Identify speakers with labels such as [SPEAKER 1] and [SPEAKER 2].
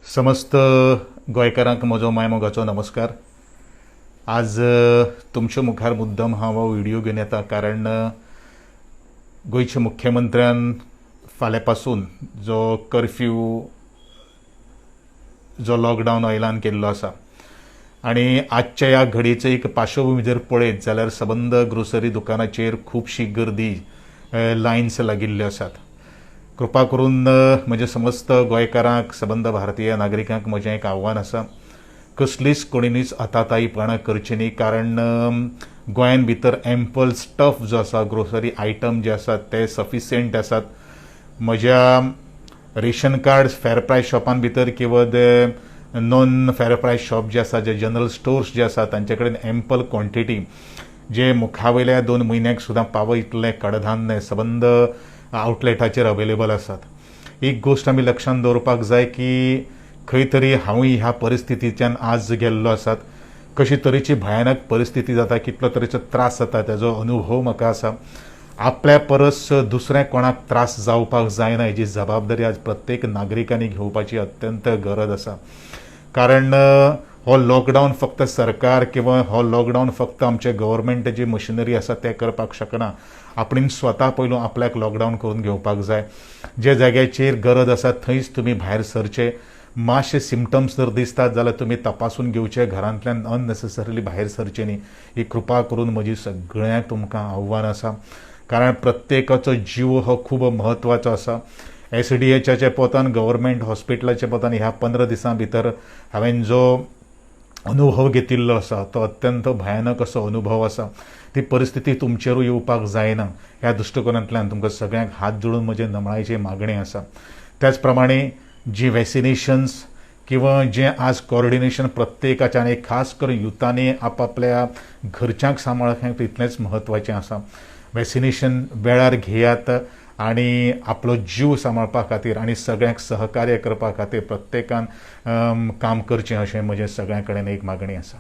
[SPEAKER 1] समस्त गोंयकारांक म्हजो मायमोगाचो नमस्कार. आज तुमच्या मुखार मुद्दम हांव व्हिडिओ घेवन येता कारण गोंयच्या मुख्यमंत्र्यान फाल्यां पासून जो कर्फ्यू जो लॉकडावन ऐलान केल्लो आसा आनी आजच्या ह्या घडीचे एक पार्श्वभूमी जर पळयत जाल्यार सबंद ग्रोसरी दुकानाचेर खुबशी गर्दी लायन्स लागिल्ल्यो आसात. कृपा करून म्हजे समस्त गोंयकारांक सबंद भारतीय नागरिकांक म्हजें एक आव्हान आसा, कसलीच कोणीच आतातायीपणां करची न्ही. कारण गोंयान भितर एम्पल स्टफ जो आसा, ग्रोसरी आयटम जे आसात ते सफिशियंट आसात. म्हज्या रेशन कार्ड फेर प्रायस शॉपान भितर किंवा नॉन फेर प्रायस शॉप जे आसा, जे जनरल स्टोर्स जे आसात तांचे कडेन एम्पल क्वॉन्टिटी जे मुखावयल्या 2 म्हयन्याक सुद्दां पाव इतलें कडधान्य सबंद आउटलेटाचेर अवेलेबल आसात. एक गोष्ट आमी लक्षांत दवरपाक जाय की खंय तरी हांवूय ह्या परिस्थितीच्यान आज गेल्लो आसात. कशी तरेची भयानक परिस्थिती जाता, कितलो तरेचो त्रास जाता ताजो अनुभव म्हाका आसा. आपल्या परस दुसऱ्या कोणाक त्रास जावपाक जायना हेजी जबाबदारी आज प्रत्येक नागरिकांनी घेवपाची अत्यंत गरज आसा. कारण हो लॉकडावन फक्त सरकार किंवा हो लॉकडावन फक्त आमचे गव्हर्मेंट जी मशिनरी आसा ते करपाक शकना. आपण स्वता पयलू आपल्याक लॉकडावन करून घेवपाक जाय. जे जाग्याचेर गरज आसा थंयच तुमी भायर सरचे. मातशे सिम्पटम्स जर दिसतात जाल्यार तुमी तपासून घेवचे, घरांतल्यान अननेसेसरिली भायर सरचे न्ही. ही कृपा करून म्हजी सगळ्यांक तुमकां आव्हान आसा. कारण प्रत्येकाचो जीव हो खूब म्हत्वाचो आसा. SDHच्या पोतान गव्हर्मेंट हॉस्पिटलाच्या पोतान ह्या 15 दिसां भितर हांवें जो अनुभव घेतिल्लो आसा तो अत्यंत भयानक असो अनुभव आसा. ती परिस्थिती तुमचेरूय येवपाक जायना ह्या दृश्टिकोनांतल्यान तुमकां सगळ्यांक हात जोडून म्हजे नमळायची मागणी आसा. त्याच प्रमाणे जी वॅक्सिनेशन्स किंवा जें आज कॉर्डिनेशन प्रत्येकाचें आनी खास करून युथांनी आपापल्या घरच्यांक सांबाळप हें तितलेंच म्हत्वाचें आसा. वॅक्सिनेशन वेळार घेयात आनी आपलो जीव सांबाळपा खातीर आनी सगळ्यांक सहकार्य करपा खातीर प्रत्येकान काम करचें अशें म्हजें सगळ्यां कडेन एक मागणी आसा.